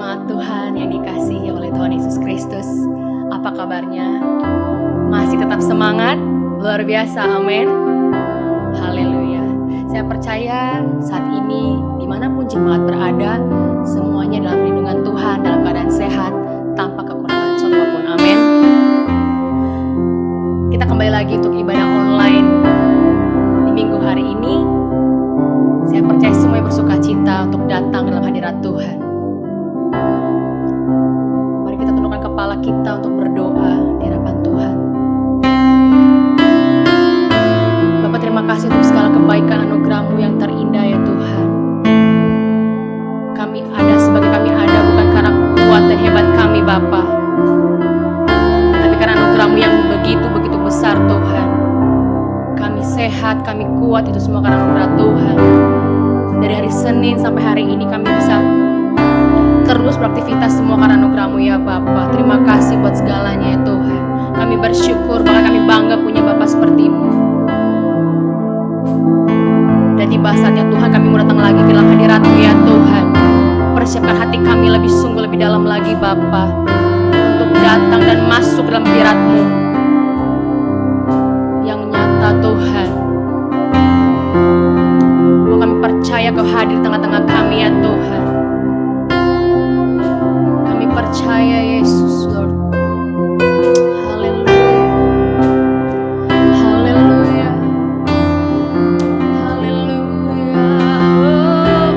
Jemaat Tuhan yang dikasihi oleh Tuhan Yesus Kristus, apa kabarnya? Masih tetap semangat? Luar biasa, amin. Haleluya. Saya percaya saat ini dimanapun jemaat berada, semuanya dalam lindungan Tuhan, dalam keadaan sehat, tanpa kekurangan suatu apapun, amin. Kita kembali lagi untuk ibadah online di minggu hari ini. Saya percaya semuanya bersuka cita untuk datang dalam hadirat Tuhan. Mari kita tundukkan kepala kita untuk berdoa di hadapan Tuhan. Bapa, terima kasih untuk segala kebaikan anugerah-Mu yang terindah ya Tuhan. Kami ada sebagai kami ada bukan karena kuat dan hebat kami Bapa, tapi karena anugerah-Mu yang begitu besar Tuhan. Kami sehat, kami kuat, itu semua karena anugerah Tuhan. Dari hari Senin sampai hari ini kami bisa terus beraktivitas semua karena anugerah-Mu ya Bapa. Terima kasih buat segalanya ya Tuhan. Kami bersyukur, bahkan kami bangga punya Bapa seperti-Mu. Dan tiba saatnya Tuhan kami mau datang lagi ke dalam hadirat-Mu ya Tuhan. Persiapkan hati kami lebih sungguh, lebih dalam lagi Bapa, untuk datang dan masuk dalam hadirat-Mu yang nyata Tuhan. Kami percaya Kau hadir di tengah-tengah kami ya Tuhan. Kami percaya Yesus Lord. Haleluya. Haleluya. Haleluya. Oh,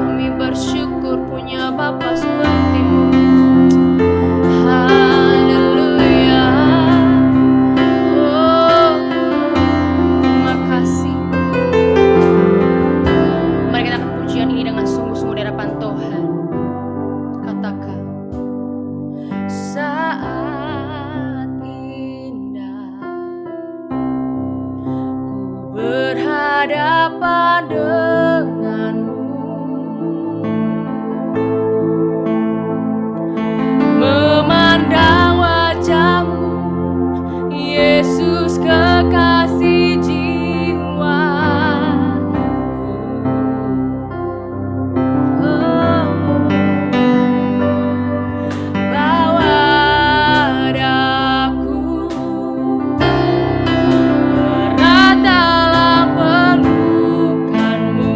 kami bersyukur punya Bapa seperti-Mu. Haleluya. Oh, terima kasih. Mari kita akan pujian ini dengan sungguh-sungguh di hadapan Tuhan. Katakan, saat indah ku berhadapan denganmu, memandang wajah-Mu, Yesus kekasih jiwaku. Bawa daku erat dalam pelukan-Mu,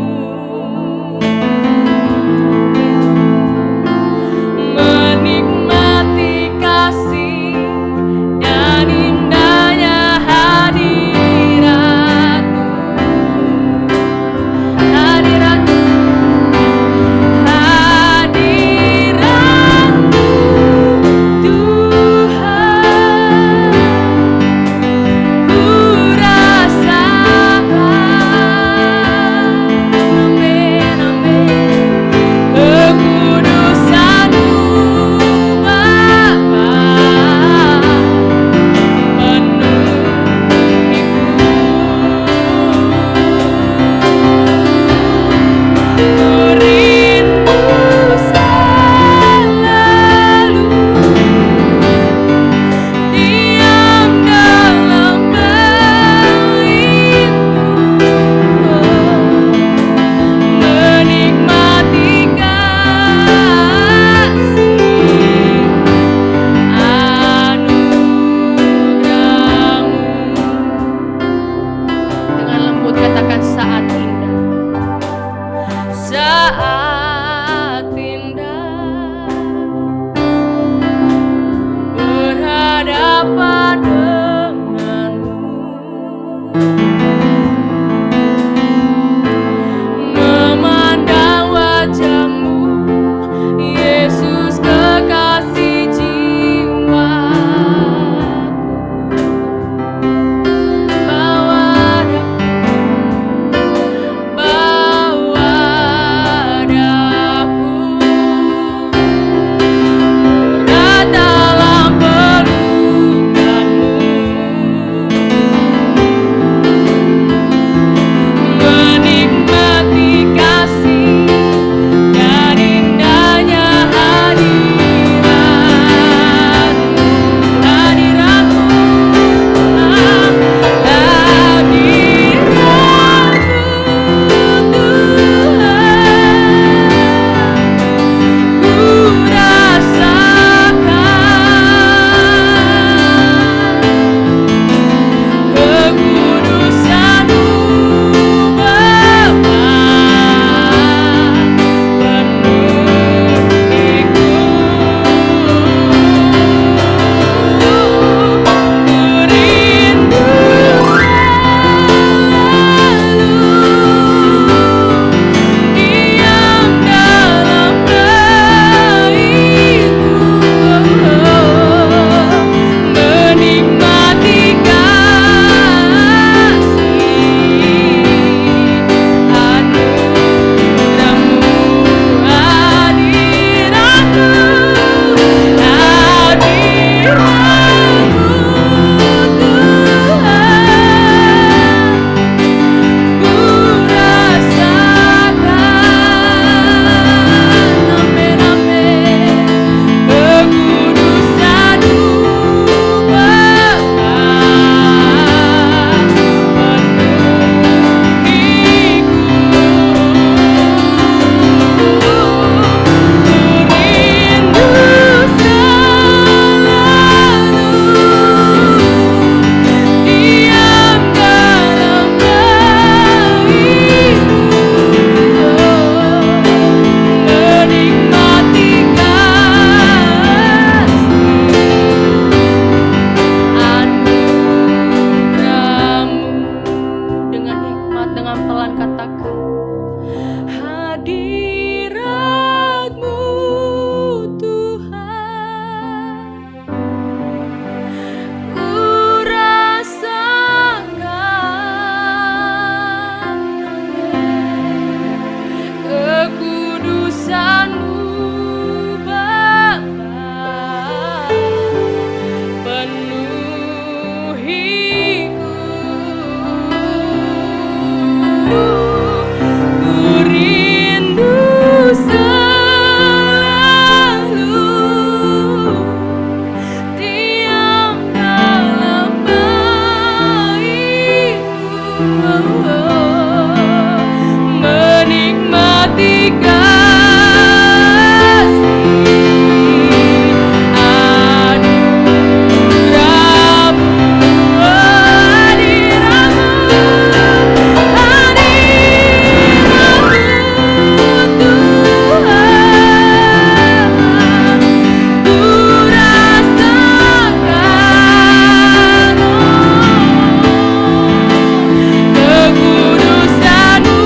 Kekudusan-Mu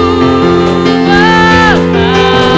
Bapa.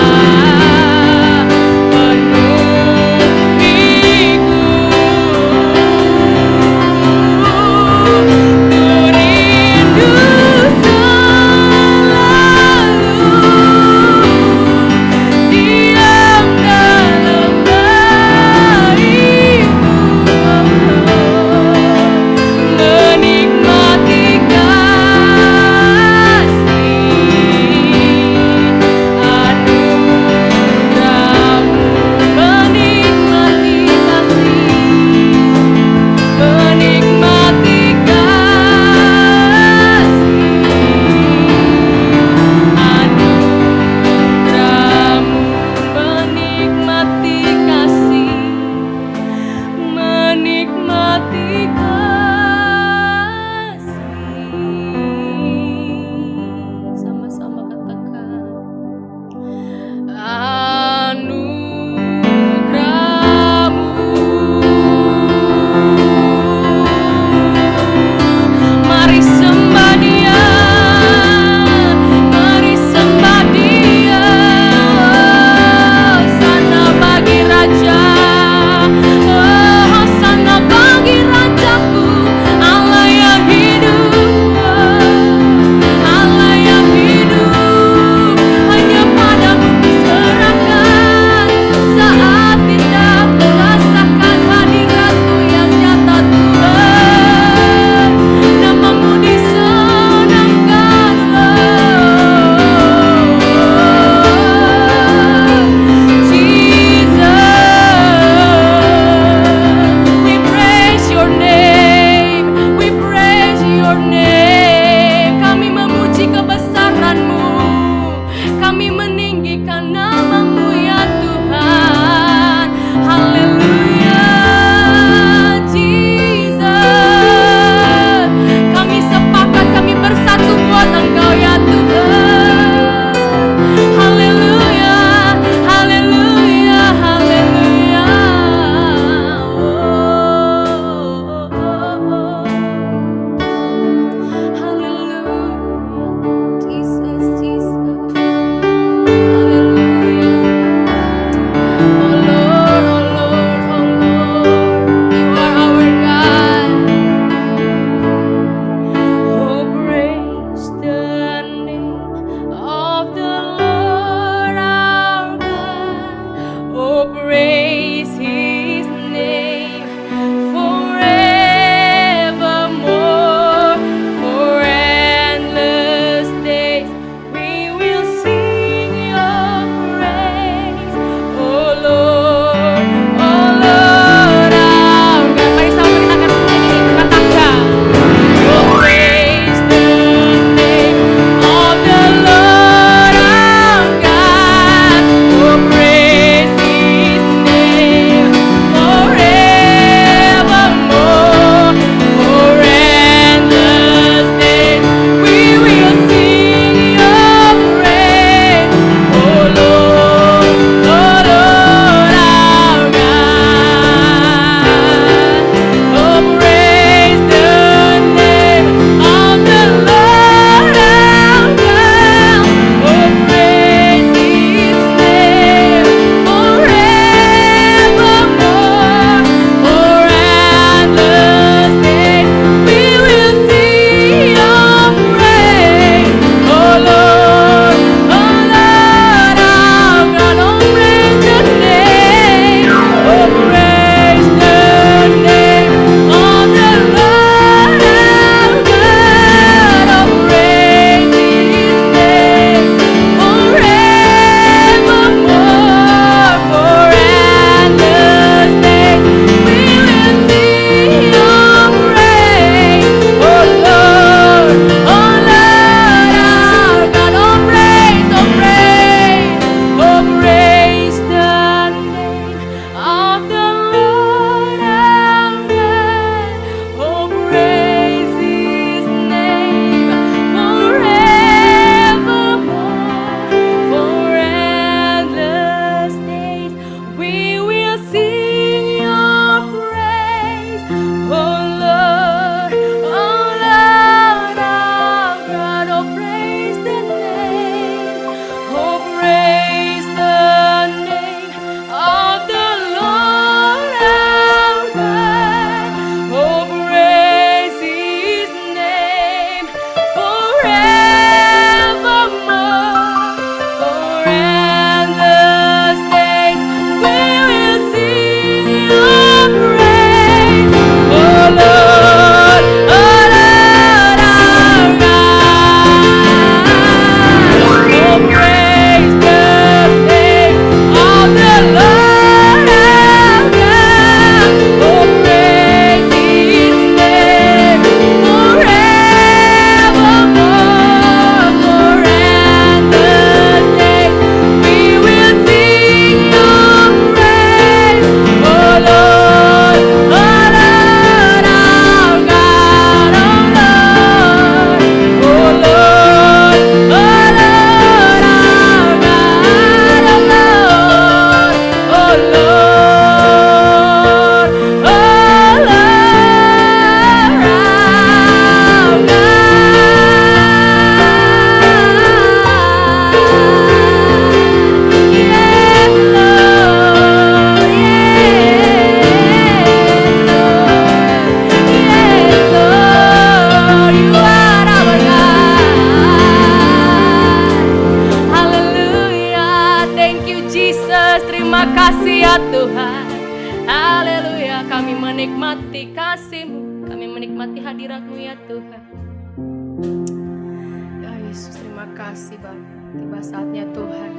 Ya Yesus, terima kasih Bapa. Tiba saatnya Tuhan,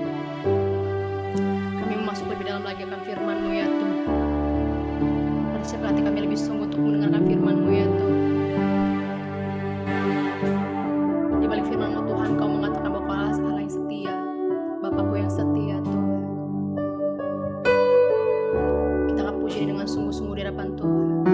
kami masuk lebih dalam lagi akan firman-Mu ya Tuhan. Persiapkan hati kami lebih sungguh untuk mendengarkan firman-Mu ya Tuhan. Di balik firman-Mu Tuhan, Kau mengatakan bahwa Kau adalah Allah yang setia, Bapakku yang setia Tuhan. Kita akan puji dengan sungguh-sungguh di hadapan Tuhan.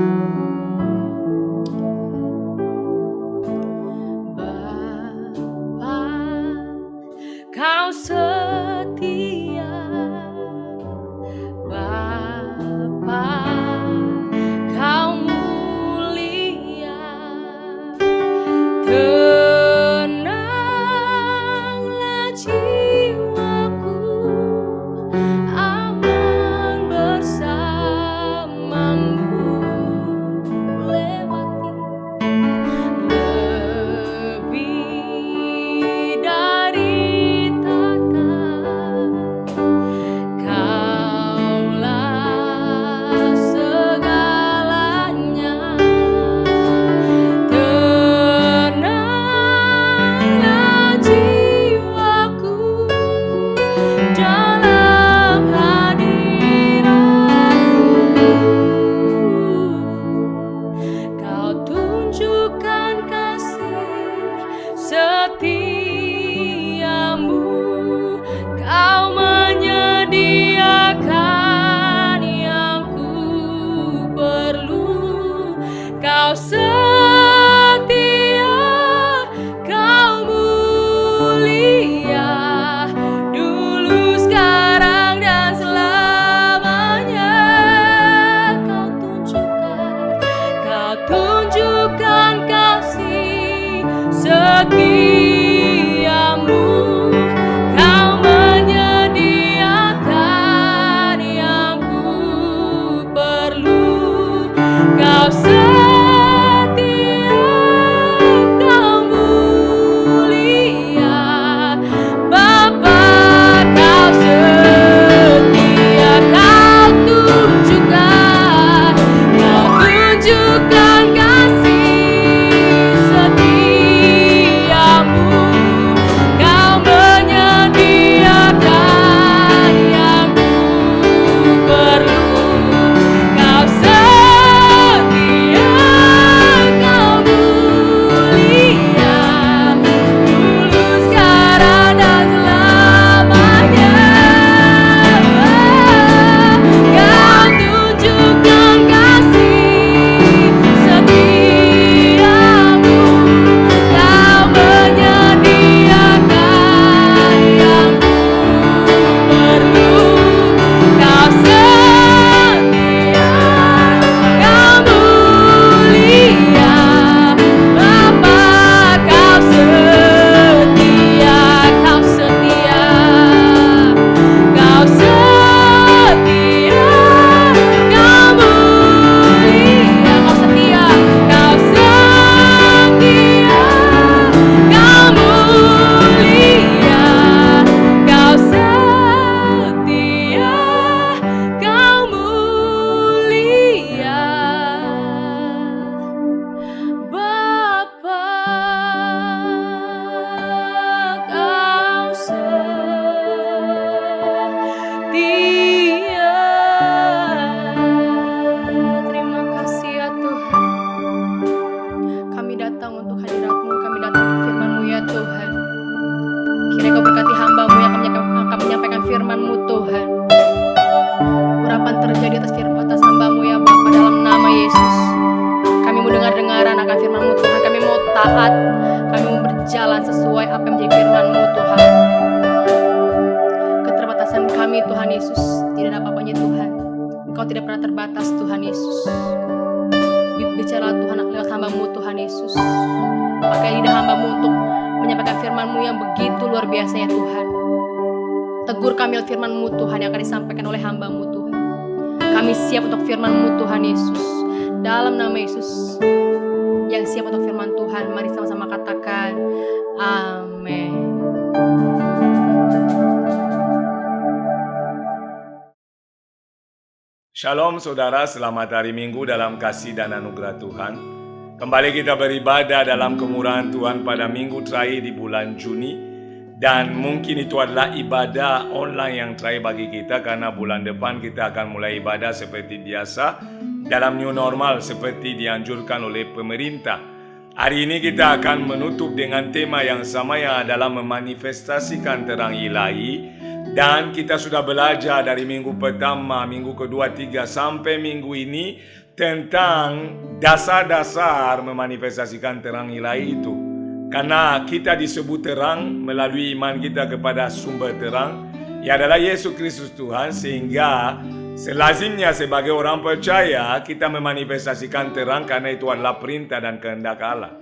Kau setia, Bapa, Kau mulia, tenanglah jiwaku, aman bersamamu, lewati lebih dari setiamu, Kau menyediakan yang ku perlu. Kau setia, Kau mulia, dulu, sekarang, dan selamanya. Kau tunjukkan kasih setiamu, Kau menyediakan yang ku perlu. Kau setia, Kau mulia, Bapa, Kau setia, Kau tunjukkan kasih setiamu, Kau menyediakan yang ku perlu. Kau setia, Kau mulia, dulu, sekarang, dan selamanya. Kau tunjukkan kasih setiamu, Kau menyediakan yang ku perlu. Kau setia, Kau mulia, Bapa, Kau setia, Kau setia, Kau setia, Kau mulia, Kau setia, Kau setia, Kau mulia, Kau setia, Kau mulia, Bapa, Kau setia. Terima kasih ya Tuhan. Kami datang untuk hadirat-Mu, kami datang untuk firman-Mu ya Tuhan. Kiranya Kau berkati hamba-Mu yang akan menyampaikan firman-Mu Tuhan. Urapan terjadi atas hamba-Mu ya Bapa, dalam nama Yesus. Kami mau dengar-dengaran akan firman-Mu Tuhan. Kami mau taat, kami mau berjalan sesuai apa yang menjadi firman-Mu Tuhan. Keterbatasan kami Tuhan Yesus, tidak ada apa-apanya Tuhan. Engkau tidak pernah terbatas Tuhan Yesus. Bicara Tuhan lewat hamba-Mu Tuhan Yesus. Pakai lidah hamba-Mu untuk menyampaikan firman-Mu yang begitu luar biasa ya Tuhan. Tegur kami lewat firman-Mu Tuhan yang akan disampaikan oleh hamba-Mu Tuhan. Kami siap untuk firman-Mu Tuhan Yesus. Dalam nama Yesus yang siap untuk firman Tuhan, mari sama-sama katakan amin. Shalom saudara, selamat hari Minggu dalam kasih dan anugerah Tuhan. Kembali kita beribadah dalam kemurahan Tuhan pada minggu terakhir di bulan Juni. Dan mungkin itu adalah ibadah online yang terakhir bagi kita, karena bulan depan kita akan mulai ibadah seperti biasa dalam new normal seperti dianjurkan oleh pemerintah. Hari ini kita akan menutup dengan tema yang sama, yang adalah memanifestasikan terang ilahi. Dan kita sudah belajar dari minggu pertama, minggu kedua, tiga sampai minggu ini tentang dasar-dasar memanifestasikan terang ilahi itu. Karena kita disebut terang melalui iman kita kepada sumber terang, yang adalah Yesus Kristus Tuhan, sehingga selazimnya sebagai orang percaya kita memanifestasikan terang karena itu adalah perintah dan kehendak Allah.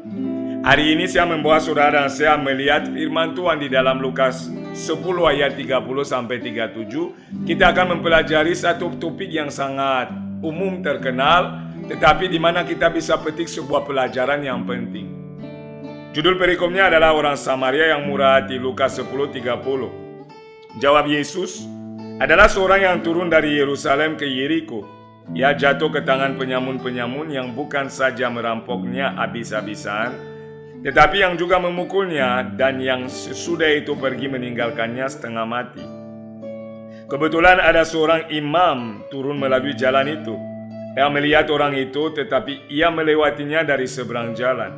Hari ini saya membawa saudara dan saya melihat firman Tuhan di dalam Lukas 10 ayat 30 sampai 37. Kita akan mempelajari satu topik yang sangat umum terkenal, tetapi di mana kita bisa petik sebuah pelajaran yang penting. Judul perikopnya adalah orang Samaria yang murah hati, Lukas 10:30. Jawab Yesus, adalah seorang yang turun dari Yerusalem ke Yeriko. Ia jatuh ke tangan penyamun-penyamun yang bukan saja merampoknya habis-habisan, tetapi yang juga memukulnya, dan yang sesudah itu pergi meninggalkannya setengah mati. Kebetulan ada seorang imam turun melalui jalan itu. Ia melihat orang itu, tetapi ia melewatinya dari seberang jalan.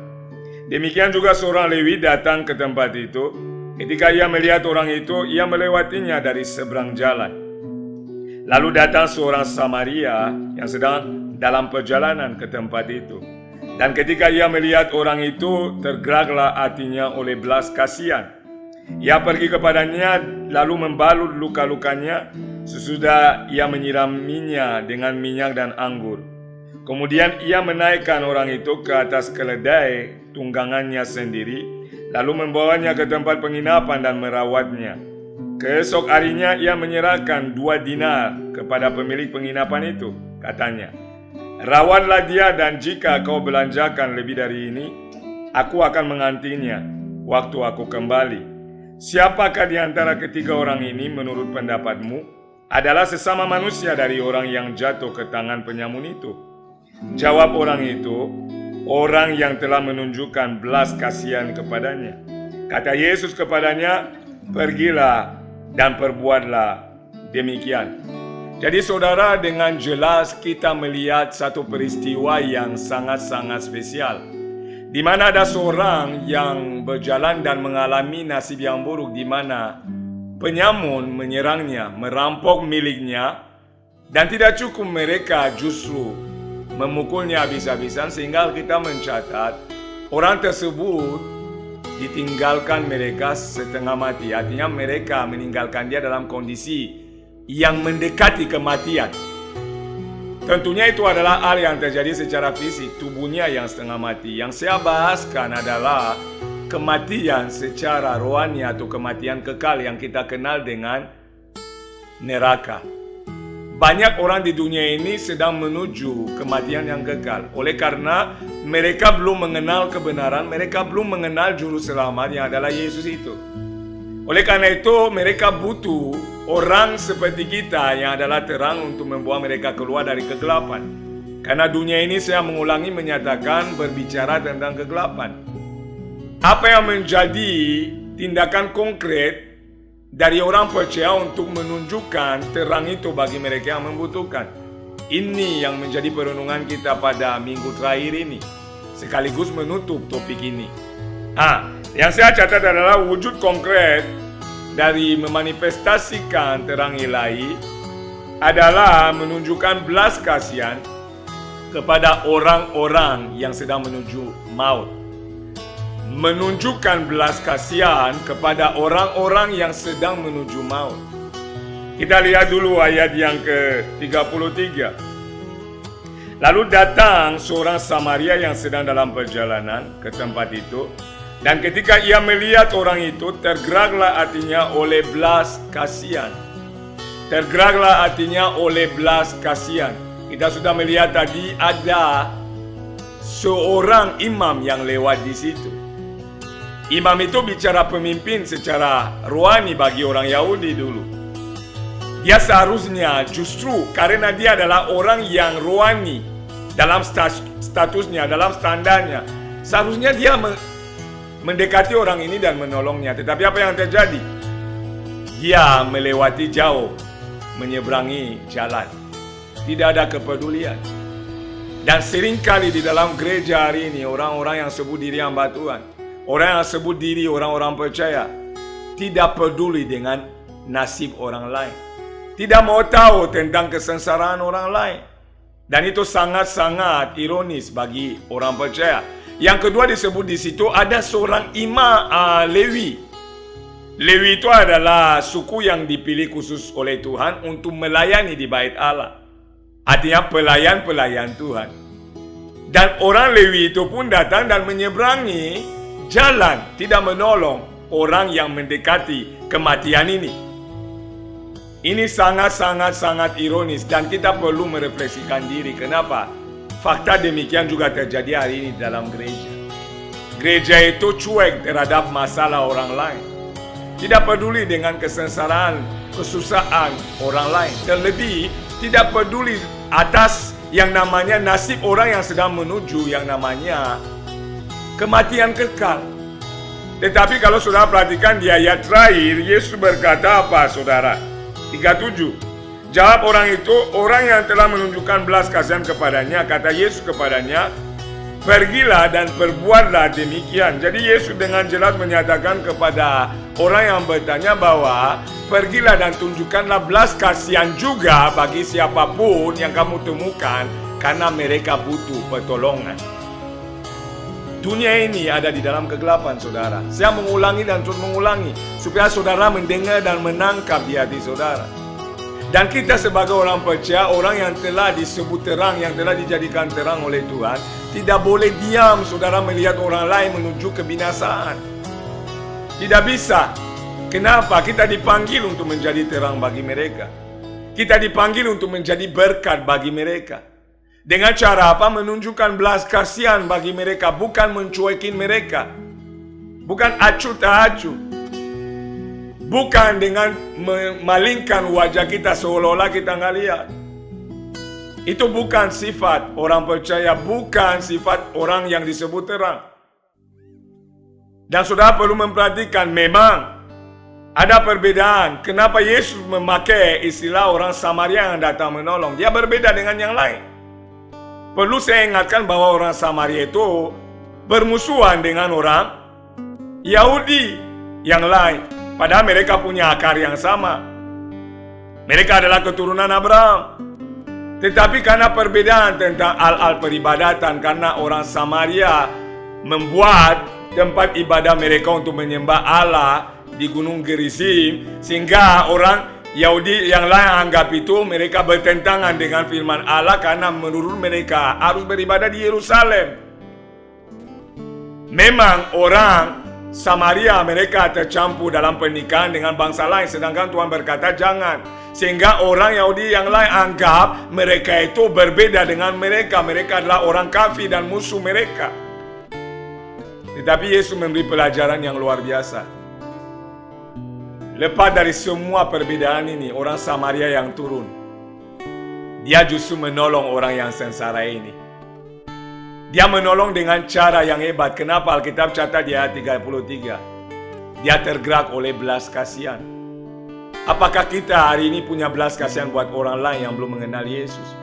Demikian juga seorang Lewi datang ke tempat itu. Ketika ia melihat orang itu, ia melewatinya dari seberang jalan. Lalu datang seorang Samaria yang sedang dalam perjalanan ke tempat itu. Dan ketika ia melihat orang itu, tergeraklah hatinya oleh belas kasihan. Ia pergi kepadanya lalu membalut luka-lukanya, sesudah ia menyiraminya dengan minyak dan anggur. Kemudian ia menaikkan orang itu ke atas keledai tunggangannya sendiri, lalu membawanya ke tempat penginapan dan merawatnya. Keesok harinya ia menyerahkan 2 dinar kepada pemilik penginapan itu. Katanya, rawatlah dia, dan jika kau belanjakan lebih dari ini, aku akan mengantinya waktu aku kembali. Siapakah di antara ketiga orang ini menurut pendapatmu adalah sesama manusia dari orang yang jatuh ke tangan penyamun itu? Jawab orang itu, orang yang telah menunjukkan belas kasihan kepadanya. Kata Yesus kepadanya, pergilah dan perbuatlah demikian. Jadi saudara, dengan jelas kita melihat satu peristiwa yang sangat-sangat spesial, di mana ada seorang yang berjalan dan mengalami nasib yang buruk, di mana penyamun menyerangnya, merampok miliknya, dan tidak cukup, mereka justru memukulnya habis-habisan, sehingga kita mencatat orang tersebut ditinggalkan mereka setengah mati. Artinya mereka meninggalkan dia dalam kondisi yang mendekati kematian. Tentunya itu adalah hal yang terjadi secara fisik, tubuhnya yang setengah mati. Yang saya bahaskan adalah kematian secara rohani atau kematian kekal yang kita kenal dengan neraka. Banyak orang di dunia ini sedang menuju kematian yang kekal. Oleh karena mereka belum mengenal kebenaran, mereka belum mengenal juru selamat yang adalah Yesus itu. Oleh karena itu mereka butuh orang seperti kita yang adalah terang untuk membawa mereka keluar dari kegelapan. Karena dunia ini, saya mengulangi, menyatakan berbicara tentang kegelapan. Apa yang menjadi tindakan konkret dari orang percaya untuk menunjukkan terang itu bagi mereka yang membutuhkan? Ini yang menjadi perenungan kita pada minggu terakhir ini, sekaligus menutup topik ini. Yang saya catat adalah wujud konkret dari memanifestasikan terang ilahi adalah menunjukkan belas kasihan kepada orang-orang yang sedang menuju maut. Menunjukkan belas kasihan kepada orang-orang yang sedang menuju maut. Kita lihat dulu ayat yang ke-33. Lalu datang seorang Samaria yang sedang dalam perjalanan ke tempat itu. Dan ketika ia melihat orang itu, tergeraklah hatinya oleh belas kasihan. Tergeraklah hatinya oleh belas kasihan. Kita sudah melihat tadi ada seorang imam yang lewat di situ. Imam itu bicara pemimpin secara rohani bagi orang Yahudi dulu. Dia seharusnya justru karena dia adalah orang yang rohani, dalam statusnya, dalam standarnya. Seharusnya dia mendekati orang ini dan menolongnya. Tetapi apa yang terjadi? Dia melewati jauh, menyeberangi jalan. Tidak ada kepedulian. Dan seringkali di dalam gereja hari ini, orang-orang yang sebut diri hamba Tuhan, orang yang sebut diri orang-orang percaya, tidak peduli dengan nasib orang lain. Tidak mau tahu tentang kesengsaraan orang lain. Dan itu sangat-sangat ironis bagi orang percaya. Yang kedua disebut di situ ada seorang imam Lewi. Lewi itu adalah suku yang dipilih khusus oleh Tuhan untuk melayani di bait Allah. Artinya pelayan-pelayan Tuhan. Dan orang Lewi itu pun datang dan menyeberangi jalan, tidak menolong orang yang mendekati kematian ini. Ini sangat ironis dan kita perlu merefleksikan diri. Kenapa? Fakta demikian juga terjadi hari ini dalam gereja. Gereja itu cuek terhadap masalah orang lain. Tidak peduli dengan kesengsaraan, kesusahan orang lain. Terlebih tidak peduli atas yang namanya nasib orang yang sedang menuju yang namanya kematian kekal. Tetapi kalau saudara perhatikan di ayat terakhir, Yesus berkata apa saudara? 37. Jawab orang itu, orang yang telah menunjukkan belas kasihan kepadanya, kata Yesus kepadanya, pergilah dan perbuatlah demikian. Jadi Yesus dengan jelas menyatakan kepada orang yang bertanya bahwa pergilah dan tunjukkanlah belas kasihan juga bagi siapapun yang kamu temukan, karena mereka butuh pertolongan. Dunia ini ada di dalam kegelapan saudara. Saya mengulangi dan terus mengulangi supaya saudara mendengar dan menangkap di hati saudara. Dan kita sebagai orang percaya, orang yang telah disebut terang, yang telah dijadikan terang oleh Tuhan, tidak boleh diam saudara melihat orang lain menuju kebinasaan. Tidak bisa. Kenapa? Kita dipanggil untuk menjadi terang bagi mereka. Kita dipanggil untuk menjadi berkat bagi mereka. Dengan cara apa? Menunjukkan belas kasihan bagi mereka, bukan mencuekin mereka. Bukan acuh tak acuh. Bukan dengan memalingkan wajah kita seolah-olah kita nggak lihat. Itu bukan sifat orang percaya, bukan sifat orang yang disebut terang. Dan saudara perlu memperhatikan, memang ada perbedaan. Kenapa Yesus memakai istilah orang Samaria yang datang menolong? Dia berbeda dengan yang lain. Perlu saya ingatkan bahwa orang Samaria itu bermusuhan dengan orang Yahudi yang lain. Padahal mereka punya akar yang sama. Mereka adalah keturunan Abraham. Tetapi karena perbedaan tentang al peribadatan, karena orang Samaria membuat tempat ibadah mereka untuk menyembah Allah di Gunung Gerizim, sehingga orang Yahudi yang lain anggap itu mereka bertentangan dengan firman Allah, karena menurut mereka harus beribadah di Yerusalem. Memang orang Samaria mereka tercampur dalam pernikahan dengan bangsa lain, sedangkan Tuhan berkata jangan. Sehingga orang Yahudi yang lain anggap mereka itu berbeda dengan mereka. Mereka adalah orang kafir dan musuh mereka. Tetapi Yesus memberi pelajaran yang luar biasa. Lepas dari semua perbedaan ini, orang Samaria yang turun, dia justru menolong orang yang sengsara ini. Dia menolong dengan cara yang hebat. Kenapa? Alkitab catat di ayat 33. Dia tergerak oleh belas kasihan. Apakah kita hari ini punya belas kasihan buat orang lain yang belum mengenal Yesus?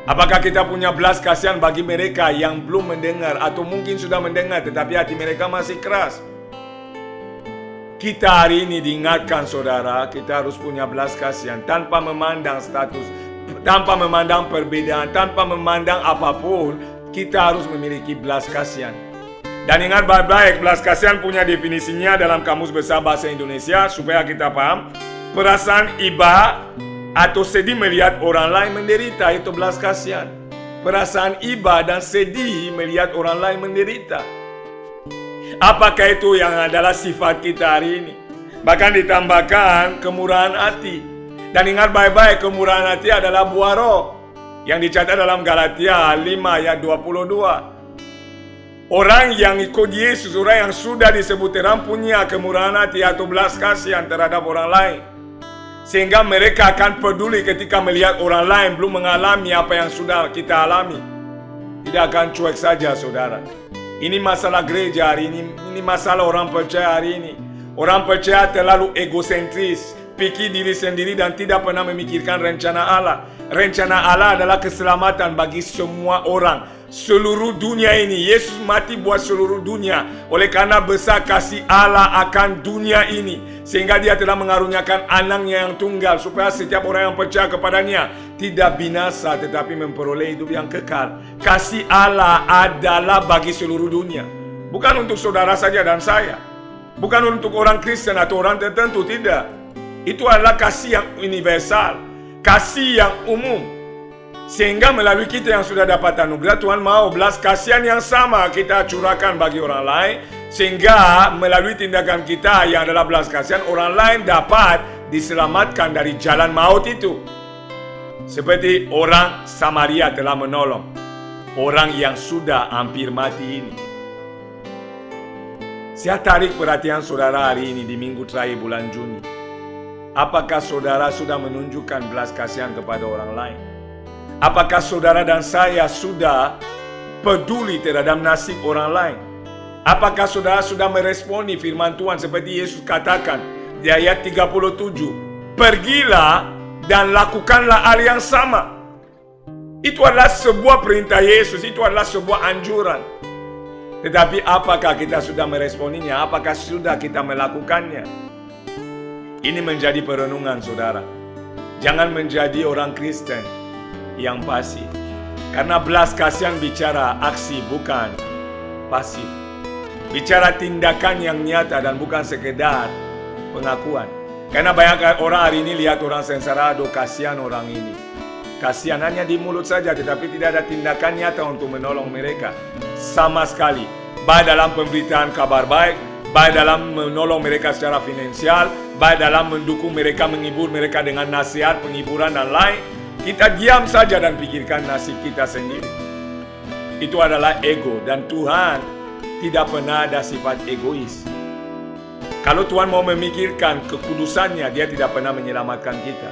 Apakah kita punya belas kasihan bagi mereka yang belum mendengar, atau mungkin sudah mendengar tetapi hati mereka masih keras? Kita hari ini diingatkan saudara, kita harus punya belas kasihan tanpa memandang status, tanpa memandang perbedaan, tanpa memandang apapun. Kita harus memiliki belas kasihan. Dan ingat baik-baik, belas kasihan punya definisinya dalam Kamus Besar Bahasa Indonesia supaya kita paham. Perasaan iba atau sedih melihat orang lain menderita, itu belas kasihan. Perasaan iba dan sedih melihat orang lain menderita. Apakah itu yang adalah sifat kita hari ini? Bahkan ditambahkan kemurahan hati. Dan ingat baik-baik, kemurahan hati adalah buah roh yang dicatat dalam Galatia 5 ayat 22. Orang yang ikut Yesus, orang yang sudah disebut terang, punya kemurahan hati atau belas kasihan terhadap orang lain. Sehingga mereka akan peduli ketika melihat orang lain belum mengalami apa yang sudah kita alami. tidak akan cuek saja, saudara. Ini masalah gereja hari ini masalah orang percaya hari ini. Orang percaya terlalu egosentris, pikir diri sendiri dan tidak pernah memikirkan rencana Allah. Rencana Allah adalah keselamatan bagi semua orang, seluruh dunia ini. Yesus mati buat seluruh dunia. Oleh karena besar kasih Allah akan dunia ini, sehingga dia telah mengaruniakan anaknya yang tunggal, supaya setiap orang yang percaya kepadanya tidak binasa tetapi memperoleh hidup yang kekal. Kasih Allah adalah bagi seluruh dunia, bukan untuk saudara saja dan saya, bukan untuk orang Kristen atau orang tertentu, tidak. Itu adalah kasih yang universal, kasih yang umum. Sehingga melalui kita yang sudah dapat anugerah, Tuhan mau belas kasihan yang sama kita curahkan bagi orang lain, sehingga melalui tindakan kita yang adalah belas kasihan, orang lain dapat diselamatkan dari jalan maut itu. Seperti orang Samaria telah menolong orang yang sudah hampir mati ini. Saya tarik perhatian saudara hari ini di minggu terakhir bulan Juni. Apakah saudara sudah menunjukkan belas kasihan kepada orang lain? Apakah saudara dan saya sudah peduli terhadap nasib orang lain? Apakah saudara sudah meresponi firman Tuhan seperti Yesus katakan di ayat 37, pergilah dan lakukanlah hal yang sama. Itu adalah sebuah perintah Yesus, itu adalah sebuah anjuran. Tetapi apakah kita sudah meresponinya? Apakah sudah kita melakukannya? Ini menjadi perenungan saudara. Jangan menjadi orang Kristen yang pasif. Karena belas kasihan bicara aksi, bukan pasif. Bicara tindakan yang nyata dan bukan sekedar pengakuan. Karena banyak orang hari ini lihat orang sengsara, aduh kasihan orang ini. Kasihan hanya di mulut saja, tetapi tidak ada tindakan nyata untuk menolong mereka. Sama sekali. Baik dalam pemberitaan kabar baik, baik dalam menolong mereka secara finansial, baik dalam mendukung mereka, menghibur mereka dengan nasihat, penghiburan dan lain. Kita diam saja dan pikirkan nasib kita sendiri. Itu adalah ego, dan Tuhan tidak pernah ada sifat egois. Kalau Tuhan mau memikirkan kekudusannya, dia tidak pernah menyelamatkan kita.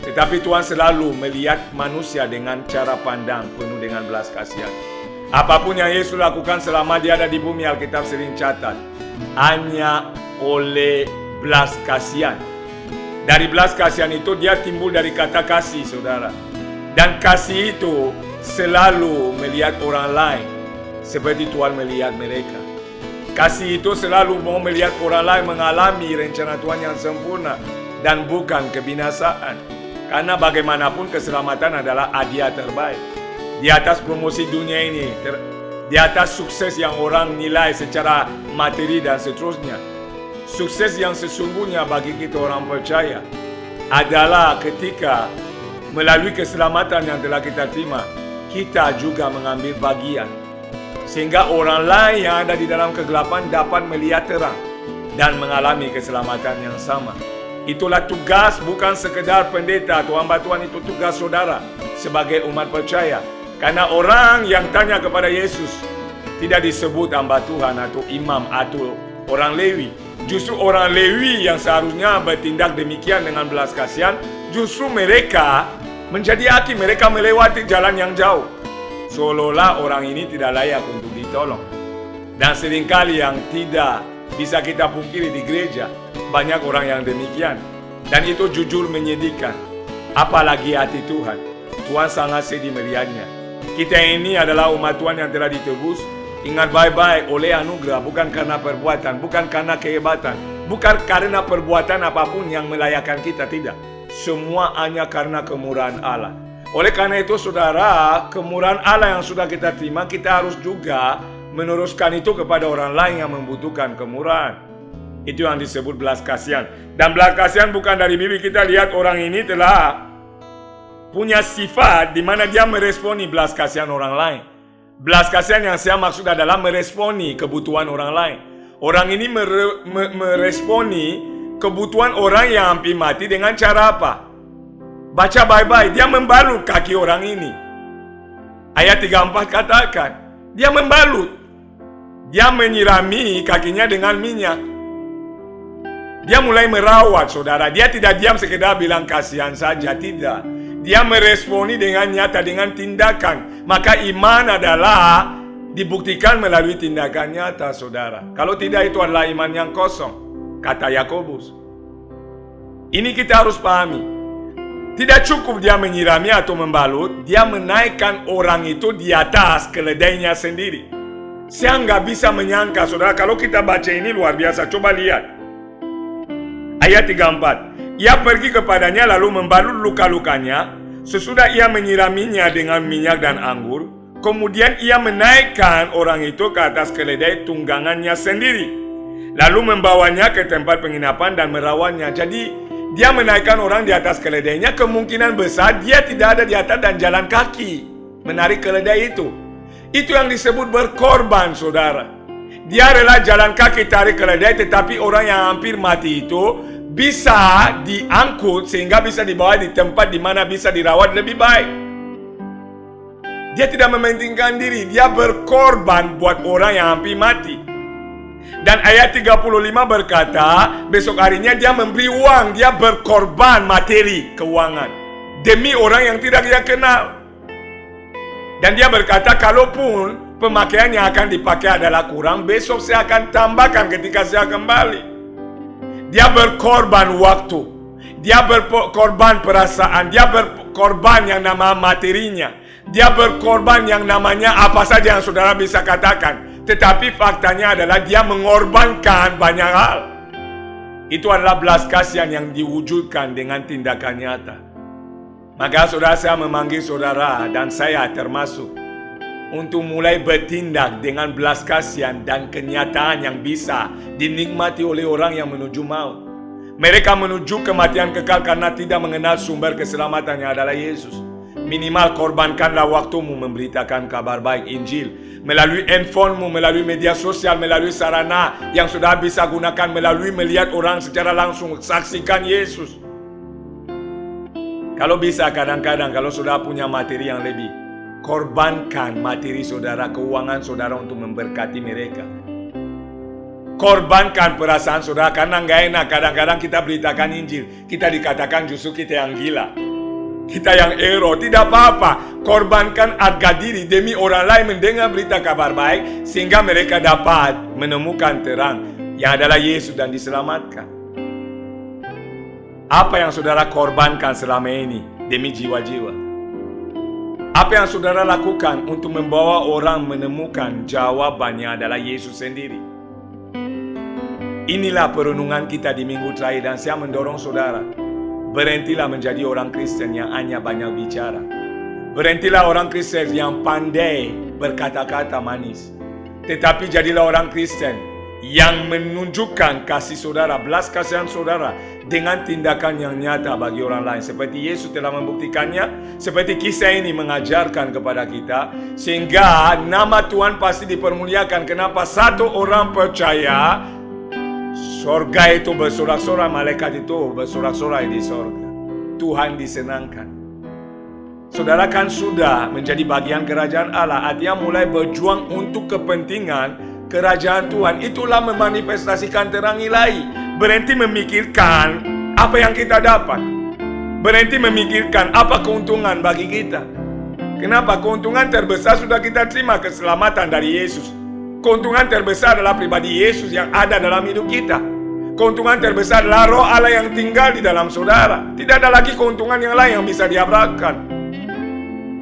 Tetapi Tuhan selalu melihat manusia dengan cara pandang penuh dengan belas kasihan. Apapun yang Yesus lakukan selama dia ada di bumi, Alkitab sering catat, hanya oleh belas kasihan. Dari belas kasihan itu dia timbul dari kata kasih, saudara. Dan kasih itu selalu melihat orang lain seperti Tuhan melihat mereka. Kasih itu selalu mau melihat orang lain mengalami rencana Tuhan yang sempurna dan bukan kebinasaan. Karena bagaimanapun keselamatan adalah hadiah terbaik. Di atas promosi dunia ini, di atas sukses yang orang nilai secara materi dan seterusnya, sukses yang sesungguhnya bagi kita orang percaya adalah ketika melalui keselamatan yang telah kita terima, kita juga mengambil bagian. Sehingga orang lain yang ada di dalam kegelapan dapat melihat terang dan mengalami keselamatan yang sama. Itulah tugas, bukan sekedar pendeta atau hamba Tuhan, itu tugas saudara sebagai umat percaya. Karena orang yang tanya kepada Yesus tidak disebut hamba Tuhan atau imam atau orang Lewi. Justru orang Lewi yang seharusnya bertindak demikian dengan belas kasihan, justru mereka menjadi hakim, mereka melewati jalan yang jauh. Seolah-olah orang ini tidak layak untuk ditolong. Dan seringkali yang tidak bisa kita pungkiri di gereja, banyak orang yang demikian. Dan itu jujur menyedihkan. Apalagi hati Tuhan. Tuhan sangat sedih melihatnya. Kita ini adalah umat Tuhan yang telah ditebus. Ingat baik-baik, oleh anugerah, bukan karena perbuatan, bukan karena kehebatan, bukan karena perbuatan apapun yang melayakkan kita, tidak. Semua hanya karena kemurahan Allah. Oleh karena itu saudara, kemurahan Allah yang sudah kita terima, kita harus juga meneruskan itu kepada orang lain yang membutuhkan kemurahan. Itu yang disebut belas kasihan. Dan belas kasihan bukan dari bibir kita lihat orang ini telah punya sifat di mana dia meresponi belas kasihan orang lain. Belas kasihan yang saya maksud adalah meresponi kebutuhan orang lain. Orang ini meresponi kebutuhan orang yang hampir mati dengan cara apa? Baca baik-baik, dia membalut kaki orang ini. Ayat 34 katakan, dia membalut. Dia menyirami kakinya dengan minyak. Dia mulai merawat, saudara. Dia tidak diam sekedar bilang kasihan saja, tidak. Dia meresponi dengan nyata, dengan tindakan. Maka iman adalah dibuktikan melalui tindakan nyata, saudara. Kalau tidak, itu adalah iman yang kosong, kata Yakobus. Ini kita harus pahami. Tidak cukup dia menyirami atau membalut, dia menaikkan orang itu di atas keledainya sendiri. Saya nggak bisa menyangka, saudara, kalau kita baca ini luar biasa. Coba lihat ayat 34. Ia pergi kepadanya lalu membalut luka-lukanya. Sesudah ia menyiraminya dengan minyak dan anggur, kemudian ia menaikkan orang itu ke atas keledai tunggangannya sendiri, lalu membawanya ke tempat penginapan dan merawatnya. Jadi dia menaikkan orang di atas keledainya, kemungkinan besar dia tidak ada di atas dan jalan kaki menarik keledai itu. Itu yang disebut berkorban, saudara. Dia rela jalan kaki tarik keledai, tetapi orang yang hampir mati itu bisa diangkut sehingga bisa dibawa di tempat di mana bisa dirawat lebih baik. Dia tidak mementingkan diri, dia berkorban buat orang yang hampir mati. Dan ayat 35 berkata, besok harinya dia memberi uang, dia berkorban materi, keuangan, demi orang yang tidak dia kenal. Dan dia berkata, kalaupun pemakaian yang akan dipakai adalah kurang, besok saya akan tambahkan ketika saya kembali. Dia berkorban waktu, dia berkorban perasaan, dia berkorban yang nama materinya, dia berkorban yang namanya apa saja yang saudara bisa katakan. Tetapi faktanya adalah dia mengorbankan banyak hal. Itu adalah belas kasihan yang diwujudkan dengan tindakan nyata. Maka saudara, saya memanggil saudara dan saya termasuk untuk mulai bertindak dengan belas kasihan dan kenyataan yang bisa dinikmati oleh orang yang menuju maut. Mereka menuju kematian kekal karena tidak mengenal sumber keselamatannya adalah Yesus. Minimal korbankanlah waktumu memberitakan kabar baik Injil melalui handphonemu, melalui media sosial, melalui sarana yang sudah bisa gunakan, melalui melihat orang secara langsung, saksikan Yesus. Kalau bisa, kadang-kadang kalau sudah punya materi yang lebih, korbankan materi saudara, keuangan saudara untuk memberkati mereka. Korbankan perasaan saudara, karena nggak enak kadang-kadang kita beritakan Injil, kita dikatakan justru kita yang gila, kita yang ero. Tidak apa-apa, korbankan harga diri demi orang lain mendengar berita kabar baik, sehingga mereka dapat menemukan terang yang adalah Yesus dan diselamatkan. Apa yang saudara korbankan selama ini demi jiwa-jiwa? Apa yang saudara lakukan untuk membawa orang menemukan jawabannya adalah Yesus sendiri? Inilah perenungan kita di minggu terakhir, dan saya mendorong saudara, berhentilah menjadi orang Kristen yang hanya banyak bicara. Berhentilah orang Kristen yang pandai berkata-kata manis. Tetapi jadilah orang Kristen yang menunjukkan kasih saudara, belas kasihan saudara dengan tindakan yang nyata bagi orang lain. Seperti Yesus telah membuktikannya, seperti kisah ini mengajarkan kepada kita, sehingga nama Tuhan pasti dipermuliakan. Kenapa? Satu orang percaya, sorga itu bersorak-sorai, malaikat itu bersorak-sorai di sorga. Tuhan disenangkan. Saudara kan sudah menjadi bagian kerajaan Allah, artinya mulai berjuang untuk kepentingan kerajaan Tuhan. Itulah memanifestasikan terang ilahi. Berhenti memikirkan apa yang kita dapat. Berhenti memikirkan apa keuntungan bagi kita. Kenapa? Keuntungan terbesar sudah kita terima, keselamatan dari Yesus. Keuntungan terbesar adalah pribadi Yesus yang ada dalam hidup kita. Keuntungan terbesar adalah roh Allah yang tinggal di dalam saudara. Tidak ada lagi keuntungan yang lain yang bisa diharapkan.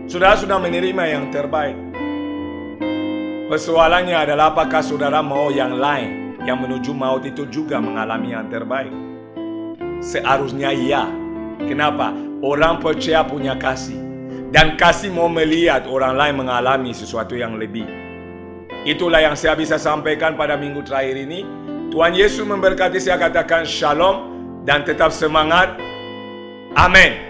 Saudara sudah menerima yang terbaik. Persoalannya adalah apakah saudara mau yang lain yang menuju maut itu juga mengalami yang terbaik? Seharusnya iya. Kenapa? Orang percaya punya kasih, dan kasih mau melihat orang lain mengalami sesuatu yang lebih. Itulah yang saya bisa sampaikan pada minggu terakhir ini. Tuhan Yesus memberkati. Saya katakan shalom dan tetap semangat. Amin.